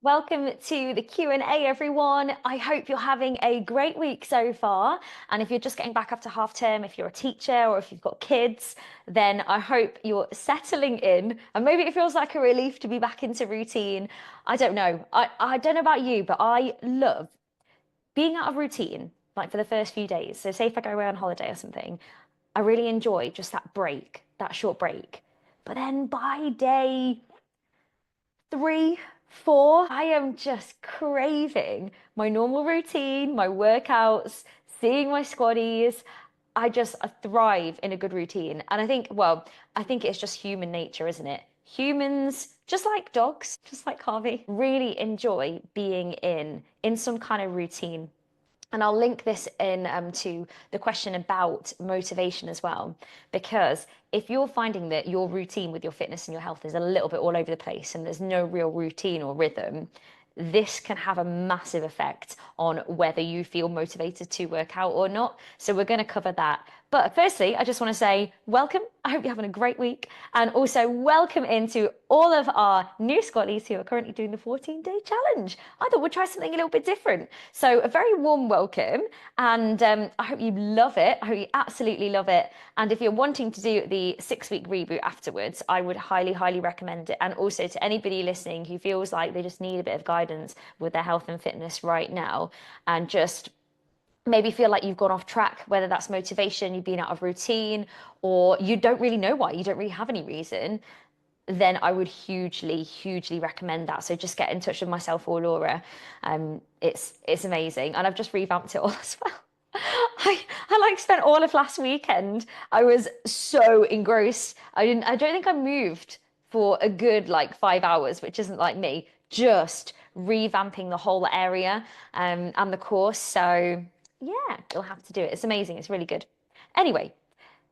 Welcome to the Q&A, everyone. I hope you're having a great week so far. And if you're just getting back after half term, if you're a teacher or if you've got kids, then I hope you're settling in. And maybe it feels like a relief to be back into routine. I don't know. I don't know about you, but I love being out of routine, like for the first few days. So say if I go away on holiday or something, I really enjoy just that break, that short break. But then by day 3, 4, I am just craving my normal routine, my workouts, seeing my squaddies. I thrive in a good routine. And I think it's just human nature, isn't it? Humans, just like dogs, just like Harvey, really enjoy being in some kind of routine. And I'll link this in to the question about motivation as well, because if you're finding that your routine with your fitness and your health is a little bit all over the place and there's no real routine or rhythm, this can have a massive effect on whether you feel motivated to work out or not. So we're going to cover that. But firstly, I just want to say welcome. I hope you're having a great week. And also welcome into all of our new squatties who are currently doing the 14-day challenge. I thought we'd try something a little bit different. So a very warm welcome. And I hope you love it. I hope you absolutely love it. And if you're wanting to do the 6-week reboot afterwards, I would highly, highly recommend it. And also to anybody listening who feels like they just need a bit of guidance with their health and fitness right now and just maybe feel like you've gone off track, whether that's motivation, you've been out of routine, or you don't really know why, you don't really have any reason, then I would hugely, hugely recommend that. So just get in touch with myself or Laura. It's amazing. And I've just revamped it all as well. I like spent all of last weekend. I was so engrossed. I don't think I moved for a good like 5 hours, which isn't like me, just revamping the whole area and the course. So yeah, you'll have to do it. It's amazing. It's really good. Anyway,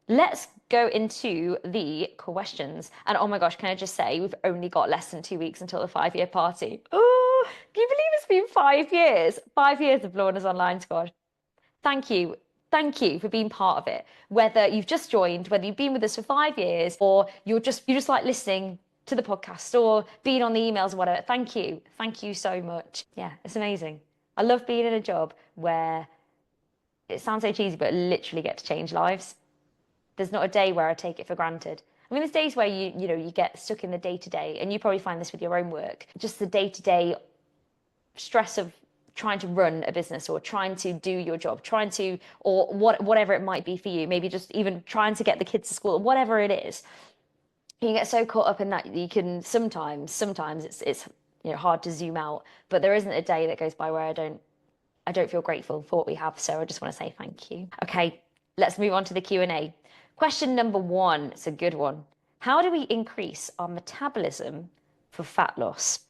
let's go into the questions. And oh my gosh, can I just say, we've only got less than 2 weeks until the 5-year party. Oh, can you believe it's been 5 years? 5 years of Lorna's Online Squad. Thank you. Thank you for being part of it. Whether you've just joined, whether you've been with us for 5 years, or you just like listening to the podcast or being on the emails or whatever. Thank you. Thank you so much. Yeah, it's amazing. I love being in a job where it sounds so cheesy, but I literally get to change lives. There's not a day where I take it for granted. I mean, there's days where you get stuck in the day to day, and you probably find this with your own work. Just the day to day stress of trying to run a business or trying to do your job, trying to, or whatever it might be for you, maybe just even trying to get the kids to school, whatever it is. You get so caught up in that you can sometimes it's hard to zoom out, but there isn't a day that goes by where I don't feel grateful for what we have. So I just want to say thank you. Okay, let's move on to the Q&A. Question number 1, it's a good one. How do we increase our metabolism for fat loss?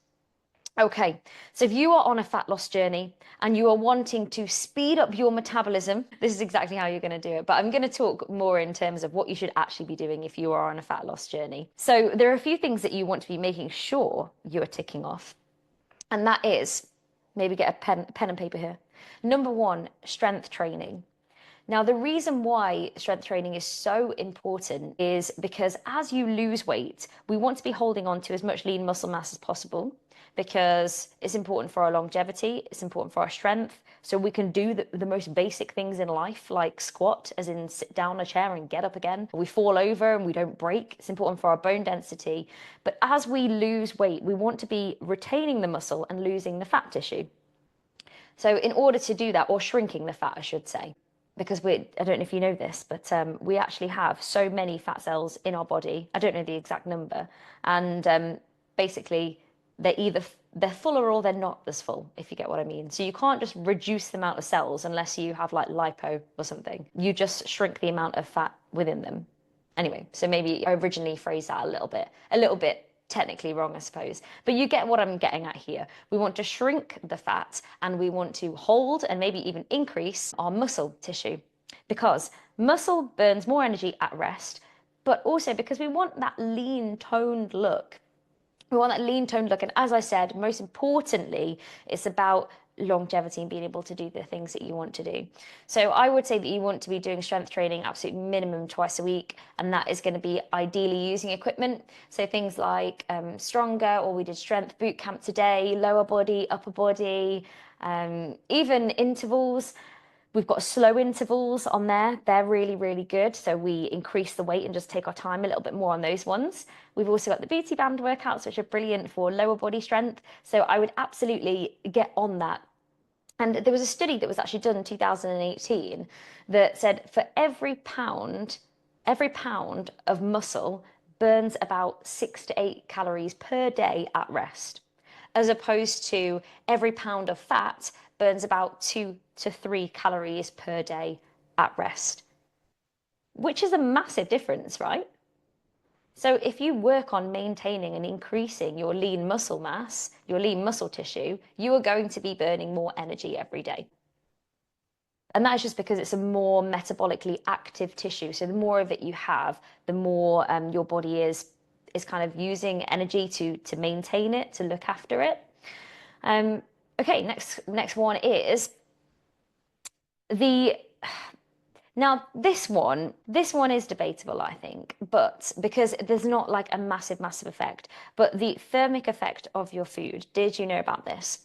Okay, so if you are on a fat loss journey and you are wanting to speed up your metabolism, this is exactly how you're going to do it. But I'm going to talk more in terms of what you should actually be doing if you are on a fat loss journey. So there are a few things that you want to be making sure you are ticking off. And that is, maybe get a pen and paper here. Number 1, strength training. Now, the reason why strength training is so important is because as you lose weight, we want to be holding on to as much lean muscle mass as possible because it's important for our longevity, it's important for our strength, so we can do the most basic things in life, like squat, as in sit down in a chair and get up again. We fall over and we don't break. It's important for our bone density. But as we lose weight, we want to be retaining the muscle and losing the fat tissue. So in order to do that, or shrinking the fat, I should say, because I don't know if you know this, but we actually have so many fat cells in our body. I don't know the exact number. And basically, they're fuller or they're not as full, if you get what I mean. So you can't just reduce the amount of cells unless you have like lipo or something. You just shrink the amount of fat within them. Anyway, so maybe I originally phrased that a little bit technically wrong, I suppose. But you get what I'm getting at here. We want to shrink the fat and we want to hold and maybe even increase our muscle tissue because muscle burns more energy at rest, but also because we want that lean toned look. We want that lean toned look. And as I said, most importantly, it's about longevity and being able to do the things that you want to do. So I would say that you want to be doing strength training absolute minimum twice a week, and that is going to be ideally using equipment. So things like Stronger, or we did strength boot camp today, lower body, upper body, even intervals. We've got slow intervals on there. They're really, really good. So we increase the weight and just take our time a little bit more on those ones. We've also got the booty band workouts, which are brilliant for lower body strength. So I would absolutely get on that. And there was a study that was actually done in 2018 that said for every pound of muscle burns about 6 to 8 calories per day at rest, as opposed to every pound of fat burns about 2 to 3 calories per day at rest, which is a massive difference, right? So if you work on maintaining and increasing your lean muscle mass, your lean muscle tissue, you are going to be burning more energy every day. And that is just because it's a more metabolically active tissue. So the more of it you have, the more your body is kind of using energy to maintain it, to look after it. Okay, next one is the now this one is debatable, I think, but because there's not like a massive effect, but the thermic effect of your food. Did you know about this?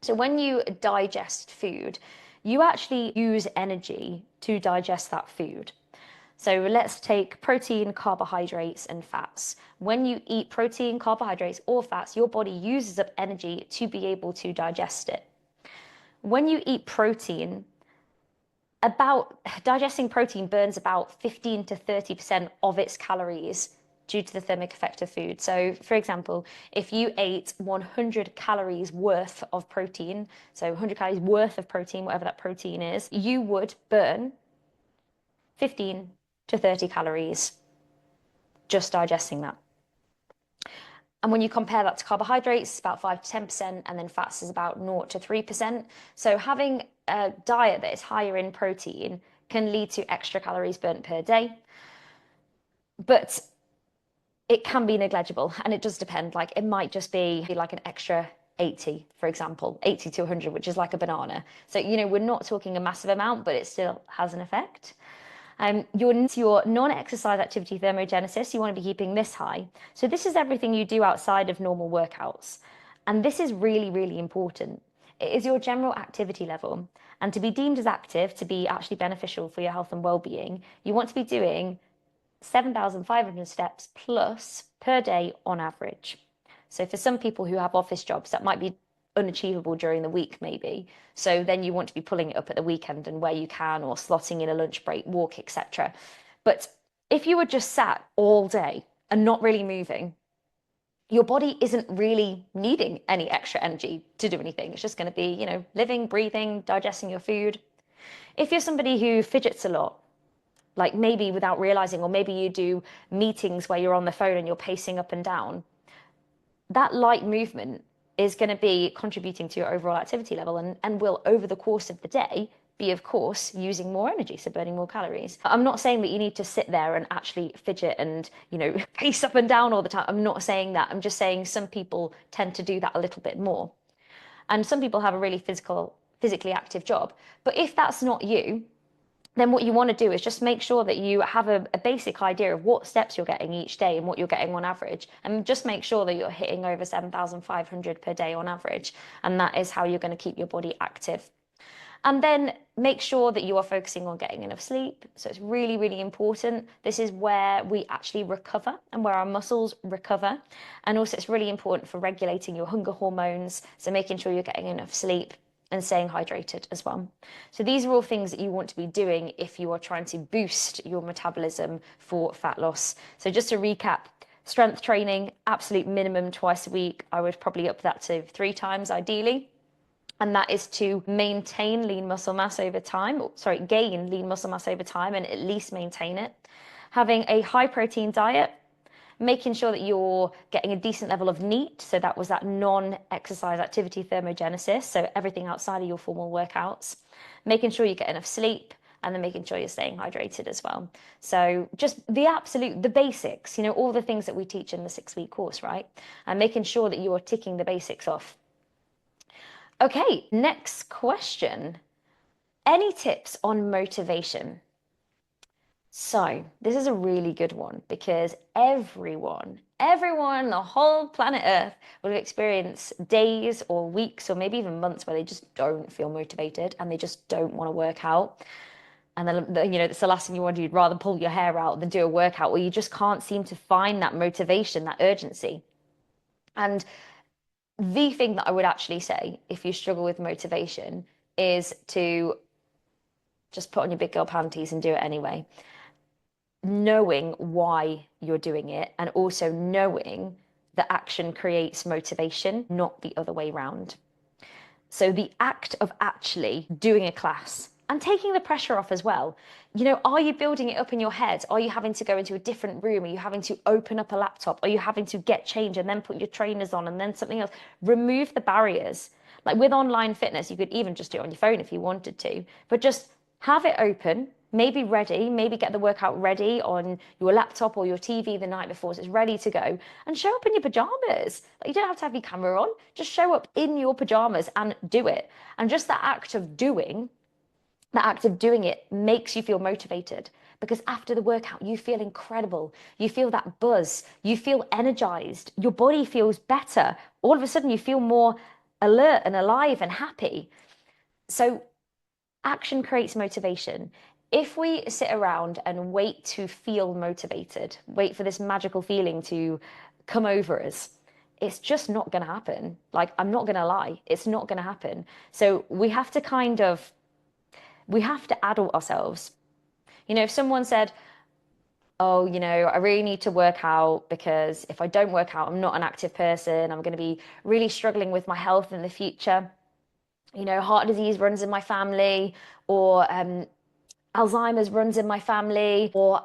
So when you digest food, you actually use energy to digest that food. So let's take protein, carbohydrates, and fats. When you eat protein, carbohydrates, or fats, your body uses up energy to be able to digest it. When you eat protein, about digesting protein burns about 15 to 30% of its calories due to the thermic effect of food. So, for example, if you ate 100 calories worth of protein, so 100 calories worth of protein, whatever that protein is, you would burn 15 to 30 calories just digesting that. And when you compare that to carbohydrates, it's about 5 to 10%, and then fats is about 0 to 3%. So having a diet that is higher in protein can lead to extra calories burnt per day. But it can be negligible, and it does depend. Like it might just be like an extra 80, for example, 80 to 100, which is like a banana. So, we're not talking a massive amount, but it still has an effect. Your non-exercise activity thermogenesis, you want to be keeping this high. So this is everything you do outside of normal workouts. And this is really, really important. It is your general activity level. And to be deemed as active, to be actually beneficial for your health and well-being, you want to be doing 7,500 steps plus per day on average. So for some people who have office jobs, that might be unachievable during the week, maybe. So then you want to be pulling it up at the weekend and where you can, or slotting in a lunch break, walk, etc. But if you were just sat all day and not really moving, your body isn't really needing any extra energy to do anything. It's just going to be, living, breathing, digesting your food. If you're somebody who fidgets a lot, like maybe without realizing, or maybe you do meetings where you're on the phone and you're pacing up and down, that light movement is going to be contributing to your overall activity level, and will, over the course of the day, be, of course, using more energy, so burning more calories. I'm not saying that you need to sit there and actually fidget and, pace up and down all the time. I'm not saying that. I'm just saying some people tend to do that a little bit more. And some people have a really physically active job. But if that's not you, then what you want to do is just make sure that you have a basic idea of what steps you're getting each day and what you're getting on average, and just make sure that you're hitting over 7,500 per day on average. And that is how you're going to keep your body active. And then make sure that you are focusing on getting enough sleep. So it's really, really important. This is where we actually recover and where our muscles recover. And also it's really important for regulating your hunger hormones. So making sure you're getting enough sleep and staying hydrated as well. So these are all things that you want to be doing if you are trying to boost your metabolism for fat loss. So just to recap, strength training, absolute minimum twice a week. I would probably up that to 3 times ideally. And that is to maintain lean muscle mass over time, gain lean muscle mass over time and at least maintain it. Having a high protein diet, making sure that you're getting a decent level of NEAT, so that was that non-exercise activity thermogenesis, so everything outside of your formal workouts, making sure you get enough sleep, and then making sure you're staying hydrated as well. So just the basics, all the things that we teach in the 6-week course, right? And making sure that you are ticking the basics off. Okay, next question. Any tips on motivation? So, this is a really good one because everyone, the whole planet Earth will experience days or weeks or maybe even months where they just don't feel motivated and they just don't want to work out. And then, it's the last thing you want to do. You'd rather pull your hair out than do a workout, or you just can't seem to find that motivation, that urgency. And the thing that I would actually say, if you struggle with motivation, is to just put on your big girl panties and do it anyway. Knowing why you're doing it and also knowing that action creates motivation, not the other way round. So the act of actually doing a class and taking the pressure off as well. Are you building it up in your head? Are you having to go into a different room? Are you having to open up a laptop? Are you having to get change and then put your trainers on and then something else? Remove the barriers. Like with online fitness, you could even just do it on your phone if you wanted to, but just have it open, maybe ready, maybe get the workout ready on your laptop or your TV the night before so it's ready to go and show up in your pajamas. Like you don't have to have your camera on, just show up in your pajamas and do it. And just the act of doing it makes you feel motivated because after the workout, you feel incredible. You feel that buzz. You feel energized. Your body feels better. All of a sudden, you feel more alert and alive and happy. So action creates motivation. If we sit around and wait to feel motivated, wait for this magical feeling to come over us, it's just not going to happen. Like, I'm not going to lie, it's not going to happen. So we have to adult ourselves. If someone said, oh, I really need to work out because if I don't work out, I'm not an active person. I'm going to be really struggling with my health in the future. Heart disease runs in my family, or Alzheimer's runs in my family, or,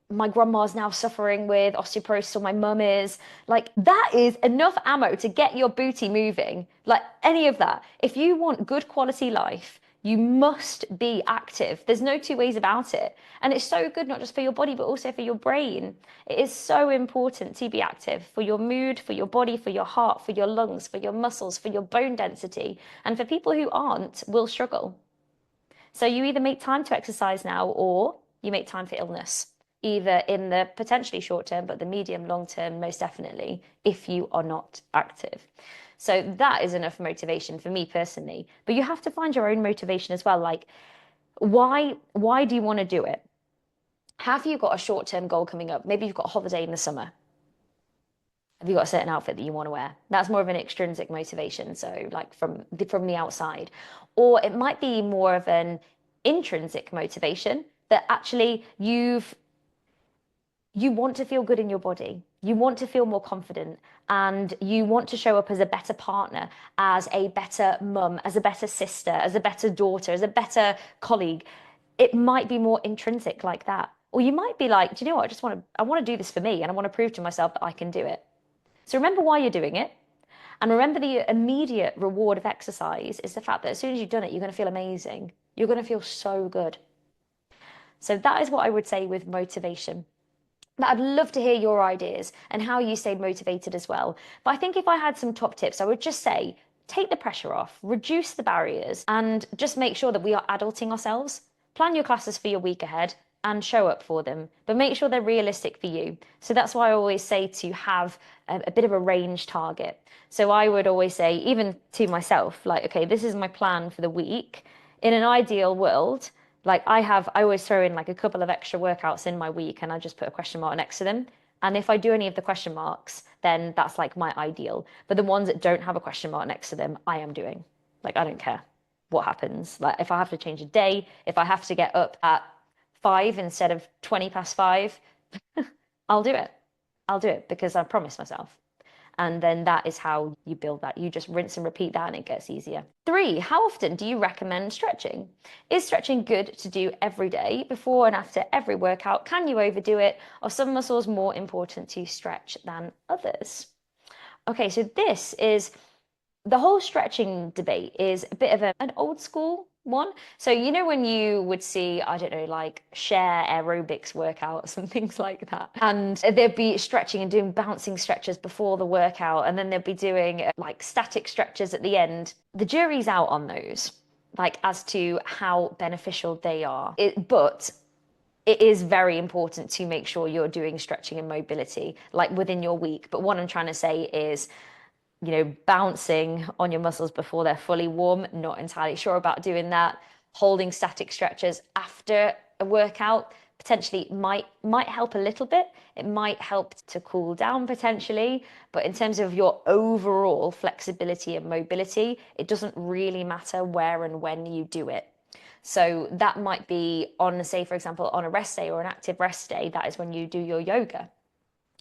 my grandma's now suffering with osteoporosis, or my mum is. Like, that is enough ammo to get your booty moving. Like, any of that. If you want good quality life, you must be active. There's no two ways about it. And it's so good, not just for your body, but also for your brain. It is so important to be active for your mood, for your body, for your heart, for your lungs, for your muscles, for your bone density. And for people who aren't, will struggle. So you either make time to exercise now or you make time for illness, either in the potentially short term, but the medium, long term, most definitely, if you are not active. So that is enough motivation for me personally. But you have to find your own motivation as well. Like, why do you want to do it? Have you got a short-term goal coming up? Maybe you've got a holiday in the summer. Have you got a certain outfit that you want to wear? That's more of an extrinsic motivation, so like from the outside. Or it might be more of an intrinsic motivation that actually you want to feel good in your body. You want to feel more confident and you want to show up as a better partner, as a better mum, as a better sister, as a better daughter, as a better colleague. It might be more intrinsic like that. Or you might be like, do you know what? I want to do this for me and I want to prove to myself that I can do it. So remember why you're doing it. And remember the immediate reward of exercise is the fact that as soon as you've done it, you're going to feel amazing. You're going to feel so good. So that is what I would say with motivation. But I'd love to hear your ideas and how you stay motivated as well. But I think if I had some top tips, I would just say take the pressure off, reduce the barriers, and just make sure that we are adulting ourselves. Plan your classes for your week ahead and show up for them, but make sure they're realistic for you. So that's why I always say to have a bit of a range target. So I would always say, even to myself, like, okay, this is my plan for the week. In an ideal world, like I always throw in like a couple of extra workouts in my week and I just put a question mark next to them. And if I do any of the question marks, then that's like my ideal. But the ones that don't have a question mark next to them, I am doing. Like, I don't care what happens. Like, if I have to change a day, if I have to get up at 5 instead of 20 past 5, I'll do it. I'll do it because I promised myself. And then that is how you build that. You just rinse and repeat that and it gets easier. 3, how often do you recommend stretching? Is stretching good to do every day, before and after every workout? Can you overdo it? Are some muscles more important to stretch than others? Okay, so this is the whole stretching debate is a bit of an old school one. So, you know, when you would see, I don't know, like share aerobics workouts and things like that, and they'd be stretching and doing bouncing stretches before the workout, and then they'd be doing like static stretches at the end. The jury's out on those, like as to how beneficial they are. But it is very important to make sure you're doing stretching and mobility like within your week. But what I'm trying to say is, you know, bouncing on your muscles before they're fully warm, not entirely sure about doing that. Holding static stretches after a workout potentially might help a little bit. It might help to cool down potentially, but in terms of your overall flexibility and mobility, it doesn't really matter where and when you do it. So that might be on, say, for example, on a rest day or an active rest day, that is when you do your yoga.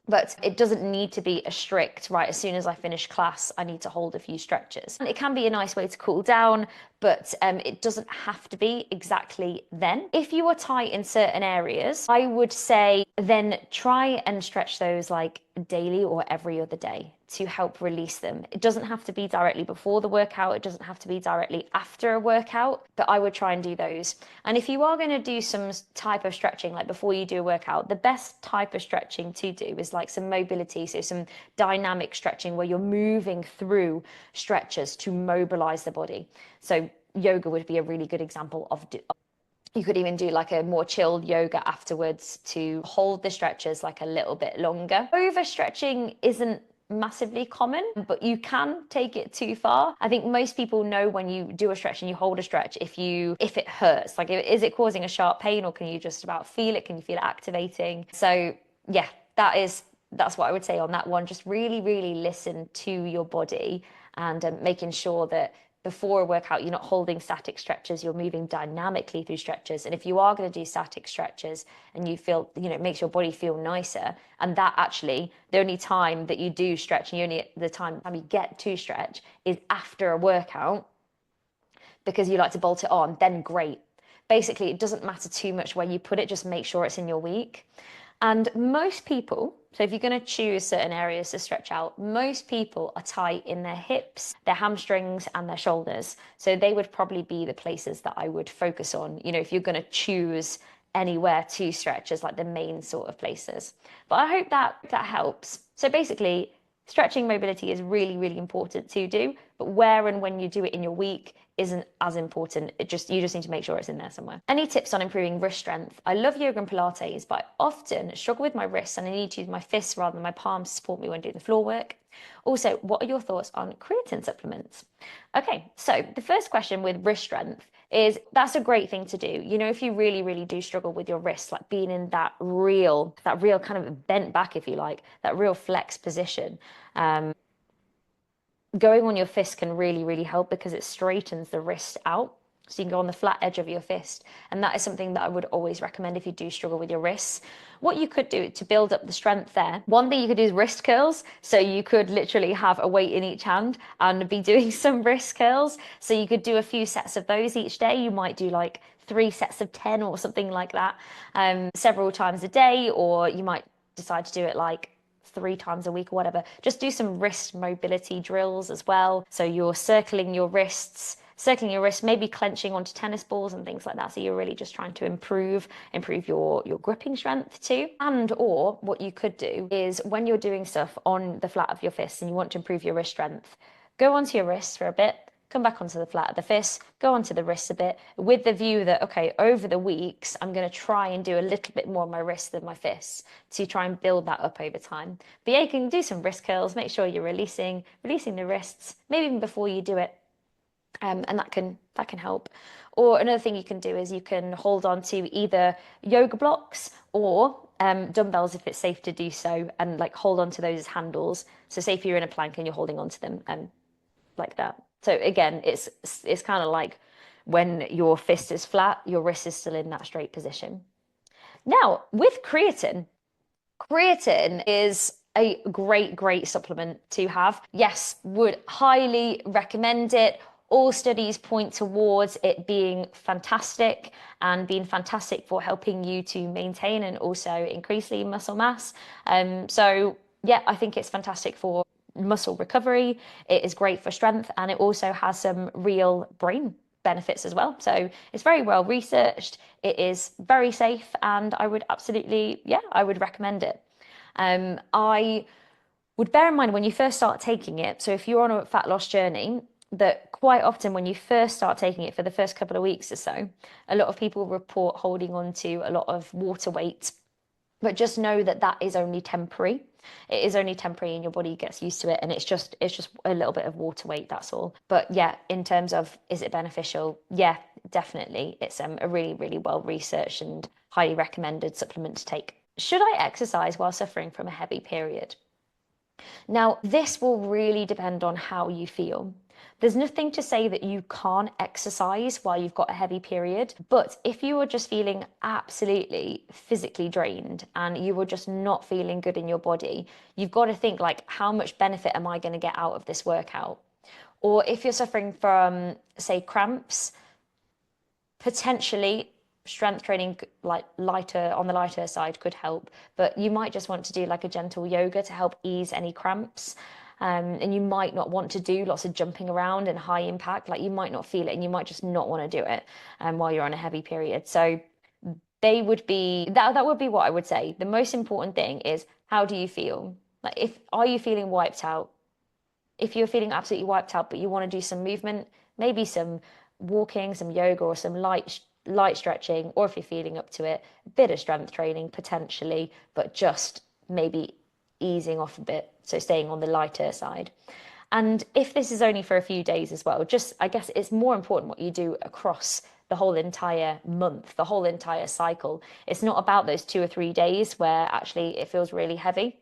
But it doesn't need to be a strict, right, as soon as I finish class, I need to hold a few stretches. It can be a nice way to cool down, but it doesn't have to be exactly then. If you are tight in certain areas, I would say then try and stretch those like daily or every other day to help release them. It doesn't have to be directly before the workout, it doesn't have to be directly after a workout, but I would try and do those. And if you are going to do some type of stretching, like before you do a workout, the best type of stretching to do is like some mobility, so some dynamic stretching where you're moving through stretches to mobilize the body. So yoga would be a really good example of you could even do like a more chilled yoga afterwards to hold the stretches like a little bit longer. Overstretching isn't massively common, but you can take it too far. I think most people know when you do a stretch and you hold a stretch if it hurts. Like, is it causing a sharp pain, or can you just about feel it? Can you feel it activating? So yeah, that's what I would say on that one. Just really, really listen to your body, and making sure that before a workout, you're not holding static stretches, you're moving dynamically through stretches. And if you are going to do static stretches and you feel, you know, it makes your body feel nicer, and that actually, the only time that you do stretch and the time you get to stretch is after a workout because you like to bolt it on, then great. Basically, it doesn't matter too much where you put it, just make sure it's in your week. And most people, so if you're going to choose certain areas to stretch out, most people are tight in their hips, their hamstrings, and their shoulders. So they would probably be the places that I would focus on, you know, if you're going to choose anywhere to stretch as like the main sort of places. But I hope that helps. So basically, stretching mobility is really, really important to do, but where and when you do it in your week isn't as important. You just need to make sure it's in there somewhere. Any tips on improving wrist strength? I love yoga and Pilates, but I often struggle with my wrists and I need to use my fists rather than my palms to support me when doing the floor work. Also, what are your thoughts on creatine supplements? Okay, so the first question with wrist strength is that's a great thing to do. You know, if you really, really do struggle with your wrists, like being in that real kind of bent back, if you like, that real flex position, going on your fist can really, really help because it straightens the wrist out. So you can go on the flat edge of your fist. And that is something that I would always recommend if you do struggle with your wrists. What you could do to build up the strength there, one thing you could do is wrist curls. So you could literally have a weight in each hand and be doing some wrist curls. So you could do a few sets of those each day. You might do like 3 sets of 10 or something like that, several times a day, or you might decide to do it like 3 times a week or whatever. Just do some wrist mobility drills as well. So you're circling your wrists, maybe clenching onto tennis balls and things like that. So you're really just trying to improve your gripping strength too. And or what you could do is when you're doing stuff on the flat of your fists and you want to improve your wrist strength, go onto your wrists for a bit, come back onto the flat of the fist, go onto the wrists a bit, with the view that, okay, over the weeks, I'm going to try and do a little bit more on my wrists than my fists to try and build that up over time. But yeah, you can do some wrist curls, make sure you're releasing the wrists, maybe even before you do it. And that can help. Or another thing you can do is you can hold on to either yoga blocks or dumbbells if it's safe to do so, and like hold on to those as handles. So say if you're in a plank and you're holding on to them like that. So again, it's kind of like when your fist is flat, your wrist is still in that straight position. Now, with creatine is a great supplement to have. Yes, would highly recommend it. All studies point towards it being fantastic for helping you to maintain and also increase lean muscle mass. So yeah, I think it's fantastic for muscle recovery. It is great for strength, and it also has some real brain benefits as well. So it's very well researched. It is very safe, and I would absolutely, yeah, I would recommend it. I would bear in mind when you first start taking it, so if you're on a fat loss journey, that quite often when you first start taking it for the first couple of weeks or so, a lot of people report holding on to a lot of water weight, but just know that that is only temporary. It is only temporary and your body gets used to it, and it's just a little bit of water weight, that's all. But yeah, in terms of is it beneficial? Yeah, definitely. It's a really, really well researched and highly recommended supplement to take. Should I exercise while suffering from a heavy period? Now, this will really depend on how you feel. There's nothing to say that you can't exercise while you've got a heavy period, but if you are just feeling absolutely physically drained and you are just not feeling good in your body, you've got to think like, how much benefit am I going to get out of this workout? Or if you're suffering from, say, cramps, potentially strength training, like lighter on the lighter side, could help, but you might just want to do like a gentle yoga to help ease any cramps. And you might not want to do lots of jumping around and high impact, like you might not feel it and you might just not want to do it while you're on a heavy period. So they would be that would be what I would say. The most important thing is, how do you feel? Like, if are you feeling wiped out? If you're feeling absolutely wiped out, but you want to do some movement, maybe some walking, some yoga, or some light stretching, or if you're feeling up to it, a bit of strength training potentially, but just maybe easing off a bit, so staying on the lighter side. And if this is only for a few days as well, just I guess it's more important what you do across the whole entire month, the whole entire cycle. It's not about those 2 or 3 days where actually it feels really heavy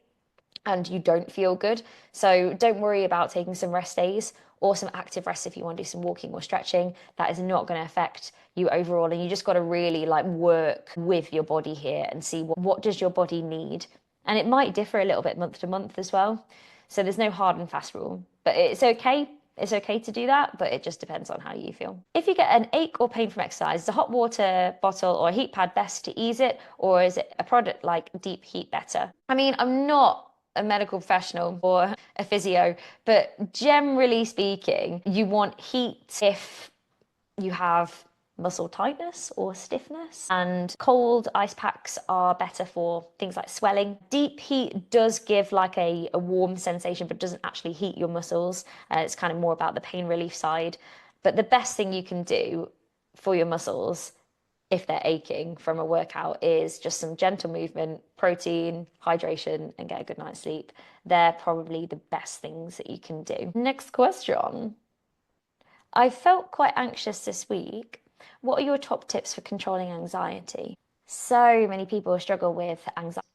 and you don't feel good. So don't worry about taking some rest days or some active rest if you want to do some walking or stretching. That is not going to affect you overall. And you just got to really like work with your body here and see what does your body need. And it might differ a little bit month to month as well. So there's no hard and fast rule, but it's okay. It's okay to do that, but it just depends on how you feel. If you get an ache or pain from exercise, is a hot water bottle or a heat pad best to ease it, or is it a product like Deep Heat better? I mean, I'm not a medical professional or a physio, but generally speaking, you want heat if you have muscle tightness or stiffness, and cold ice packs are better for things like swelling. Deep heat does give like a warm sensation, but doesn't actually heat your muscles. It's kind of more about the pain relief side. But the best thing you can do for your muscles if they're aching from a workout is just some gentle movement, protein, hydration, and get a good night's sleep. They're probably the best things that you can do. Next question. I felt quite anxious this week. What are your top tips for controlling anxiety? So many people struggle with anxiety.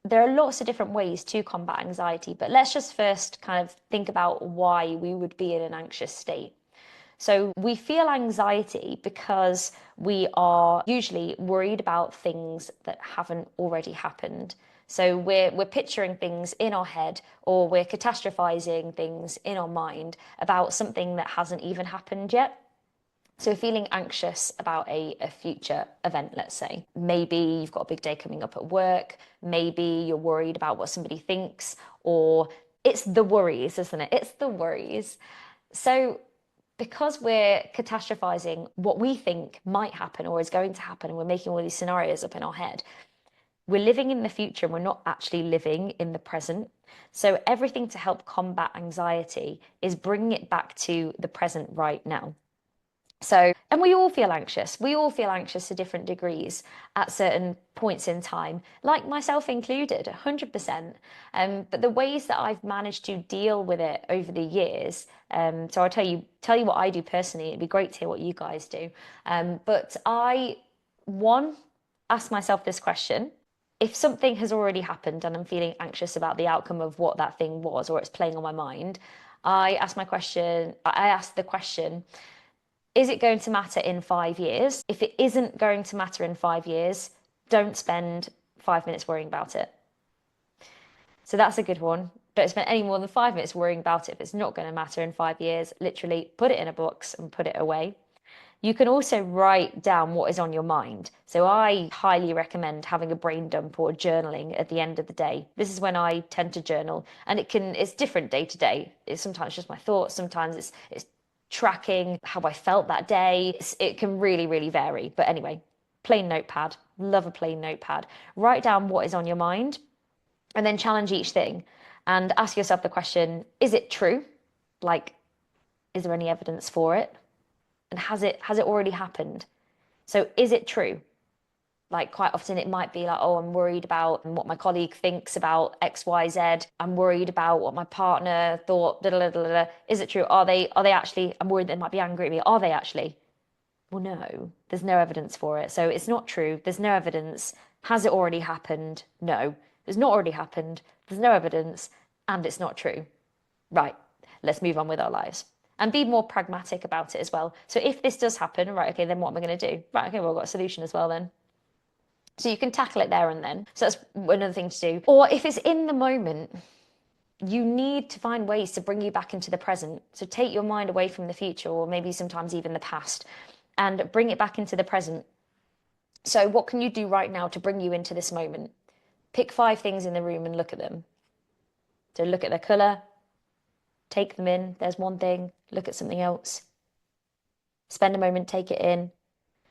There are lots of different ways to combat anxiety, but let's just first kind of think about why we would be in an anxious state. So we feel anxiety because we are usually worried about things that haven't already happened. So we're picturing things in our head, or we're catastrophizing things in our mind about something that hasn't even happened yet. So feeling anxious about a future event, let's say. Maybe you've got a big day coming up at work. Maybe you're worried about what somebody thinks, or it's the worries, isn't it? It's the worries. So because we're catastrophizing what we think might happen or is going to happen, and we're making all these scenarios up in our head, we're living in the future and we're not actually living in the present. So everything to help combat anxiety is bringing it back to the present right now. So, and we all feel anxious. We all feel anxious to different degrees at certain points in time, like myself included, 100%. But the ways that I've managed to deal with it over the years, so I'll tell you what I do personally. It'd be great to hear what you guys do. But one, ask myself this question. If something has already happened and I'm feeling anxious about the outcome of what that thing was, or it's playing on my mind, I ask the question, is it going to matter in 5 years? If it isn't going to matter in 5 years, don't spend 5 minutes worrying about it. So that's a good one. Don't spend any more than 5 minutes worrying about it if it's not going to matter in 5 years. Literally put it in a box and put it away. You can also write down what is on your mind. So I highly recommend having a brain dump or journaling at the end of the day. This is when I tend to journal, and it's different day to day. It's sometimes just my thoughts, sometimes it's tracking how I felt that day. It can really, really vary. But anyway, plain notepad. Love a plain notepad. Write down what is on your mind and then challenge each thing and ask yourself the question, is it true? Like, is there any evidence for it? And has it already happened? So is it true? Like quite often it might be like, oh, I'm worried about what my colleague thinks about X, Y, Z. I'm worried about what my partner thought. Da, da, da, da, da. Is it true? Are they actually? I'm worried they might be angry at me. Are they actually? Well, no, there's no evidence for it. So it's not true. There's no evidence. Has it already happened? No, it's not already happened. There's no evidence, and it's not true. Right, let's move on with our lives and be more pragmatic about it as well. So if this does happen, right, okay, then what am I going to do? Right, okay, well, I've got a solution as well then. So you can tackle it there and then. So that's another thing to do. Or if it's in the moment, you need to find ways to bring you back into the present. So take your mind away from the future or maybe sometimes even the past and bring it back into the present. So what can you do right now to bring you into this moment? Pick 5 things in the room and look at them. So look at their colour, take them in. There's one thing. Look at something else. Spend a moment, take it in.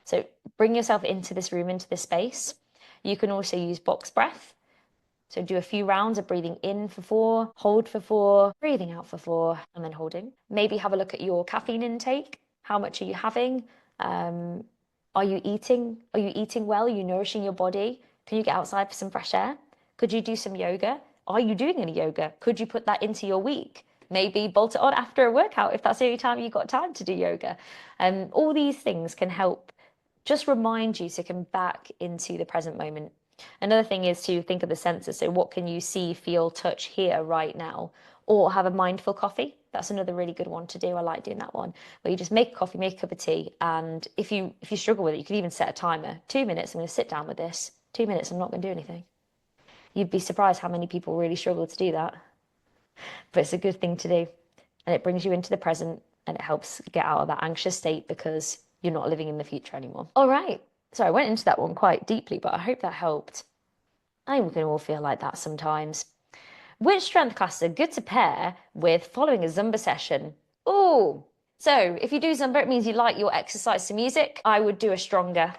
So bring yourself into this room, into this space. You can also use box breath. So do a few rounds of breathing in for 4, hold for 4, breathing out for 4, and then holding. Maybe have a look at your caffeine intake. How much are you having? Are you eating? Are you eating well? Are you nourishing your body? Can you get outside for some fresh air? Could you do some yoga? Are you doing any yoga? Could you put that into your week? Maybe bolt it on after a workout if that's the only time you've got time to do yoga. All these things can help just remind you to come back into the present moment. Another thing is to think of the senses. So what can you see, feel, touch, hear right now? Or have a mindful coffee. That's another really good one to do. I like doing that one, where you just make a coffee, make a cup of tea, and if you struggle with it, you can even set a timer. 2 minutes, I'm going to sit down with this. 2 minutes, I'm not going to do anything. You'd be surprised how many people really struggle to do that. But it's a good thing to do, and it brings you into the present, and it helps get out of that anxious state because you're not living in the future anymore. All right. So I went into that one quite deeply, but I hope that helped. I think we can all feel like that sometimes. Which strength classes are good to pair with following a Zumba session? Oh, so if you do Zumba, it means you like your exercise to music. I would do a stronger.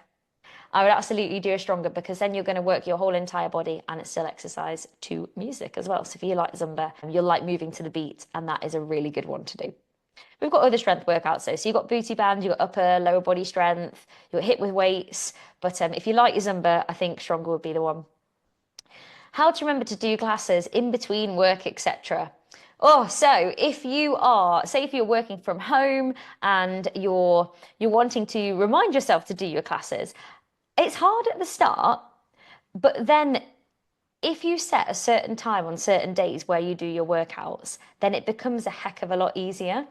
I would absolutely do a stronger because then you're going to work your whole entire body and it's still exercise to music as well. So if you like Zumba, you'll like moving to the beat, and that is a really good one to do. We've got other strength workouts though. So you've got booty band, you've got upper, lower body strength, you've got hit with weights. But if you like your Zumba, I think stronger would be the one. How to remember to do classes in between work, etc. Oh, so if you are, say if you're working from home and you're wanting to remind yourself to do your classes, it's hard at the start, but then if you set a certain time on certain days where you do your workouts, then it becomes a heck of a lot easier.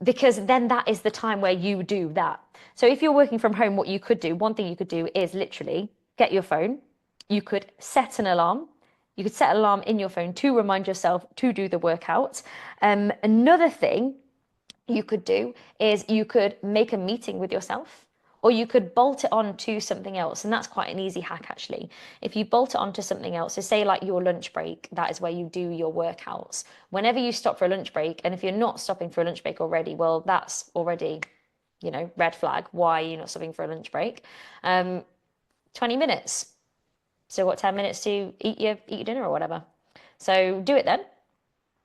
Because then that is the time where you do that. So if you're working from home, what you could do, one thing you could do is literally get your phone. You could set an alarm. You could set an alarm in your phone to remind yourself to do the workout. Another thing you could do is you could make a meeting with yourself, or you could bolt it on to something else. And that's quite an easy hack, actually. If you bolt it onto something else, so say like your lunch break, that is where you do your workouts. Whenever you stop for a lunch break, and if you're not stopping for a lunch break already, well, that's already, red flag. Why are you not stopping for a lunch break? 20 minutes. So what, 10 minutes to eat your dinner or whatever. So do it then.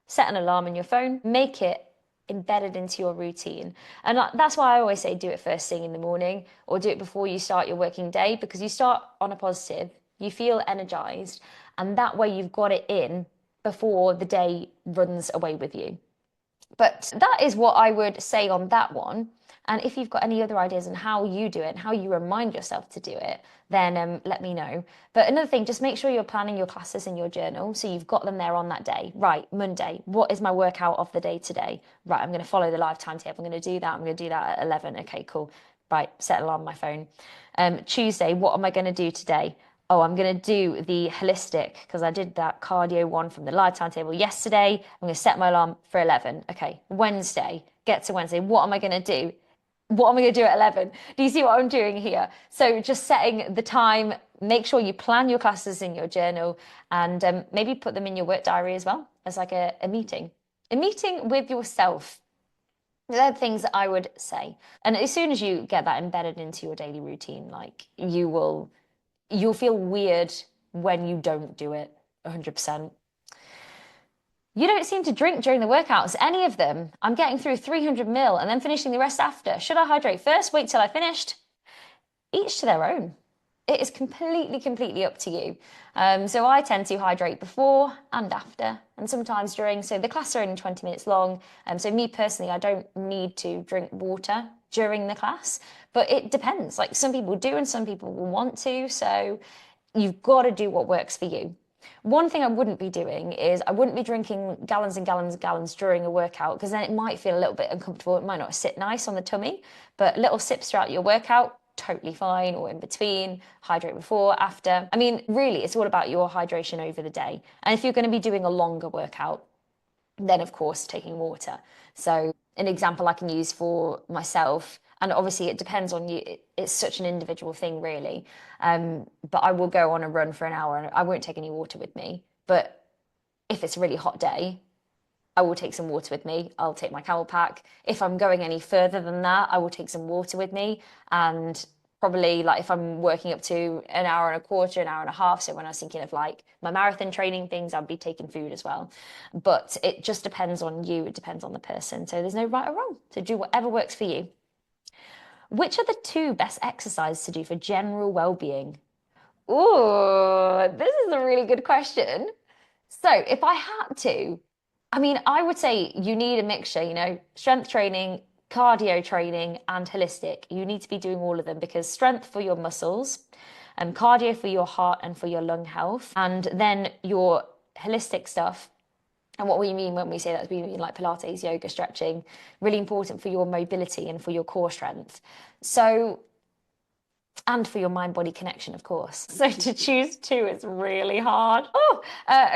Set an alarm in your phone. Make it embedded into your routine. And that's why I always say do it first thing in the morning or do it before you start your working day, because you start on a positive, you feel energized, and that way you've got it in before the day runs away with you. But that is what I would say on that one. And if you've got any other ideas on how you do it and how you remind yourself to do it, then let me know. But another thing, just make sure you're planning your classes in your journal so you've got them there on that day. Right, Monday, what is my workout of the day today? Right, I'm going to follow the live timetable. I'm going to do that. I'm going to do that at 11. Okay, cool. Right, set an alarm on my phone. Tuesday, what am I going to do today? Oh, I'm going to do the holistic because I did that cardio one from the live timetable yesterday. I'm going to set my alarm for 11. Okay, Wednesday, get to Wednesday. What am I going to do? What am I going to do at 11? Do you see what I'm doing here? So just setting the time, make sure you plan your classes in your journal, and maybe put them in your work diary as well as like a meeting. A meeting with yourself. They're things that I would say. And as soon as you get that embedded into your daily routine, like you'll feel weird when you don't do it 100%. You don't seem to drink during the workouts, any of them. I'm getting through 300 mil and then finishing the rest after. Should I hydrate first? Wait till I finished? Each to their own. It is completely up to you. So I tend to hydrate before and after, and sometimes during. So the classes are only 20 minutes long. So me personally, I don't need to drink water during the class, but it depends. Like some people do, and some people will want to. So you've got to do what works for you. One thing I wouldn't be doing is I wouldn't be drinking gallons and gallons and gallons during a workout because then it might feel a little bit uncomfortable. It might not sit nice on the tummy, but little sips throughout your workout, totally fine, or in between, hydrate before, after. I mean, really, it's all about your hydration over the day. And if you're going to be doing a longer workout, then of course taking water. So an example I can use for myself, and obviously it depends on you. It's such an individual thing, really. But I will go on a run for an hour and I won't take any water with me. But if it's a really hot day, I will take some water with me. I'll take my camel pack. If I'm going any further than that, I will take some water with me. And probably like if I'm working up to an hour and a quarter, an hour and a half. So when I was thinking of like my marathon training things, I'd be taking food as well. But it just depends on you. It depends on the person. So there's no right or wrong. So do whatever works for you. Which are the two best exercises to do for general well-being? Ooh, this is a really good question. So if I had to, I mean, I would say you need a mixture, strength training, cardio training, and holistic. You need to be doing all of them because strength for your muscles, and cardio for your heart and for your lung health, and then your holistic stuff. And what we mean when we say that is we mean like Pilates, yoga, stretching, really important for your mobility and for your core strength. So and for your mind body connection, of course. So to choose two is really hard.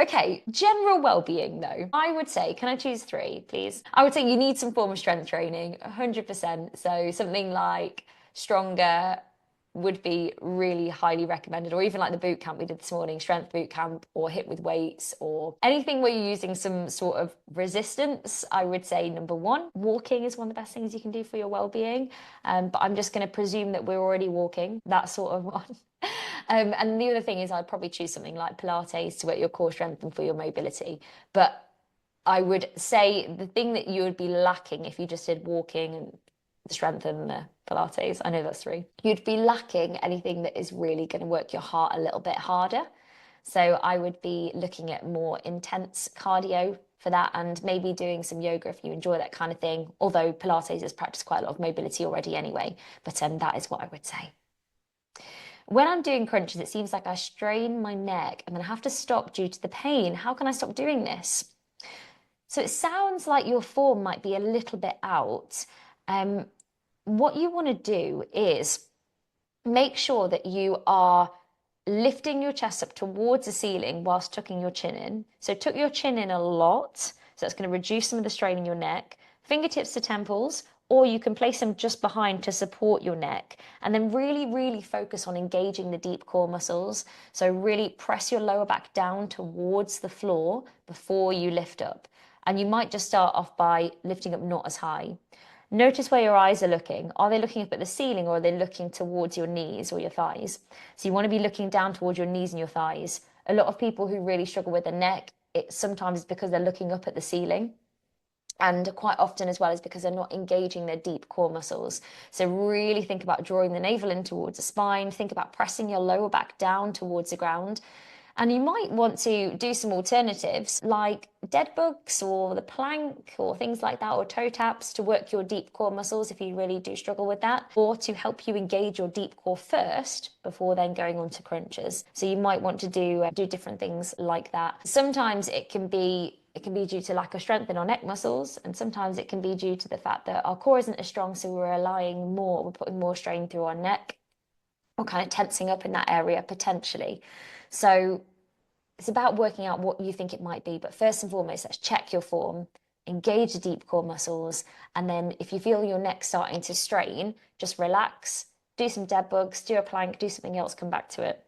Okay. General well being, though, I would say, can I choose three, please? I would say you need some form of strength training, 100%. So something like stronger would be really highly recommended, or even like the boot camp we did this morning, strength boot camp, or hit with weights, or anything where you're using some sort of resistance. I would say number one, walking is one of the best things you can do for your well-being. But I'm just going to presume that we're already walking, that sort of one. And the other thing is I'd probably choose something like Pilates to work your core strength and for your mobility. But I would say the thing that you would be lacking if you just did walking and strength and the Pilates, I know that's three, you'd be lacking anything that is really going to work your heart a little bit harder. So I would be looking at more intense cardio for that and maybe doing some yoga if you enjoy that kind of thing. Although Pilates has practiced quite a lot of mobility already anyway, but that is what I would say. When I'm doing crunches, it seems like I strain my neck and then I have to stop due to the pain. How can I stop doing this? So it sounds like your form might be a little bit out. What you want to do is make sure that you are lifting your chest up towards the ceiling whilst tucking your chin in. So tuck your chin in a lot. So that's going to reduce some of the strain in your neck. Fingertips to temples, or you can place them just behind to support your neck. And then really focus on engaging the deep core muscles. So really press your lower back down towards the floor before you lift up. And you might just start off by lifting up not as high. Notice where your eyes are looking. Are they looking up at the ceiling or are they looking towards your knees or your thighs? So you want to be looking down towards your knees and your thighs. A lot of people who really struggle with the neck, it's sometimes because they're looking up at the ceiling. And quite often as well is because they're not engaging their deep core muscles. So really think about drawing the navel in towards the spine. Think about pressing your lower back down towards the ground. And you might want to do some alternatives like dead bugs or the plank or things like that, or toe taps to work your deep core muscles if you really do struggle with that, or to help you engage your deep core first before then going on to crunches. So you might want to do different things like that. Sometimes it can be due to lack of strength in our neck muscles, and sometimes it can be due to the fact that our core isn't as strong, so we're putting more strain through our neck or kind of tensing up in that area potentially. So it's about working out what you think it might be. But first and foremost, let's check your form, engage the deep core muscles. And then if you feel your neck starting to strain, just relax, do some dead bugs, do a plank, do something else, come back to it.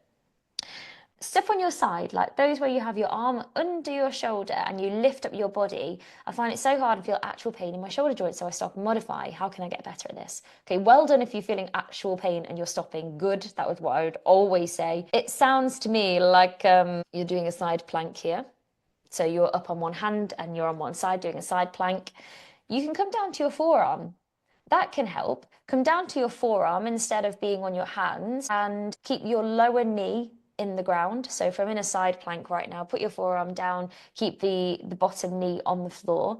Stuff on your side, like those where you have your arm under your shoulder and you lift up your body. I find it so hard and feel actual pain in my shoulder joints, so I stop and modify. How can I get better at this? Okay, well done if you're feeling actual pain and you're stopping. Good, that was what I would always say. It sounds to me like you're doing a side plank here. So you're up on one hand and you're on one side doing a side plank. You can come down to your forearm. That can help. Come down to your forearm instead of being on your hands and keep your lower knee in the ground. So if I'm in a side plank right now, put your forearm down, keep the bottom knee on the floor,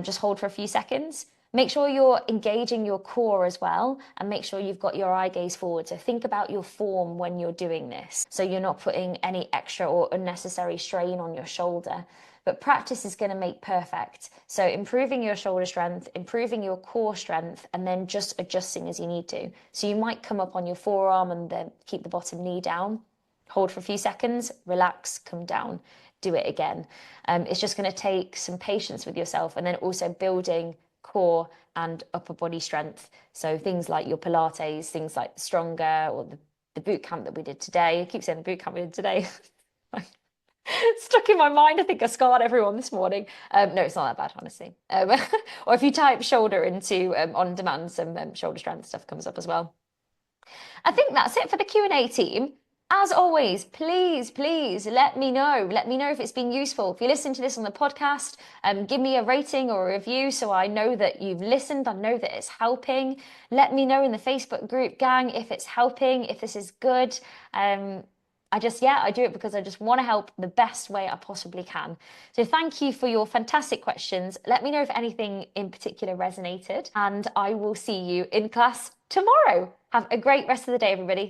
just hold for a few seconds. Make sure you're engaging your core as well, and make sure you've got your eye gaze forward. So think about your form when you're doing this. So you're not putting any extra or unnecessary strain on your shoulder. But practice is going to make perfect. So improving your shoulder strength, improving your core strength, and then just adjusting as you need to. So you might come up on your forearm and then keep the bottom knee down. Hold for a few seconds, relax, come down, do it again. It's just going to take some patience with yourself, and then also building core and upper body strength. So things like your Pilates, things like Stronger, or the boot camp that we did today. I keep saying the boot camp we did today. Stuck in my mind. I think I scarred everyone this morning. No, it's not that bad, honestly. Or if you type shoulder into on demand, some shoulder strength stuff comes up as well. I think that's it for the Q&A team. As always, please let me know. Let me know if it's been useful. If you listen to this on the podcast, give me a rating or a review so I know that you've listened. I know that it's helping. Let me know in the Facebook group, gang, if it's helping, if this is good. I do it because I just want to help the best way I possibly can. So thank you for your fantastic questions. Let me know if anything in particular resonated, and I will see you in class tomorrow. Have a great rest of the day, everybody.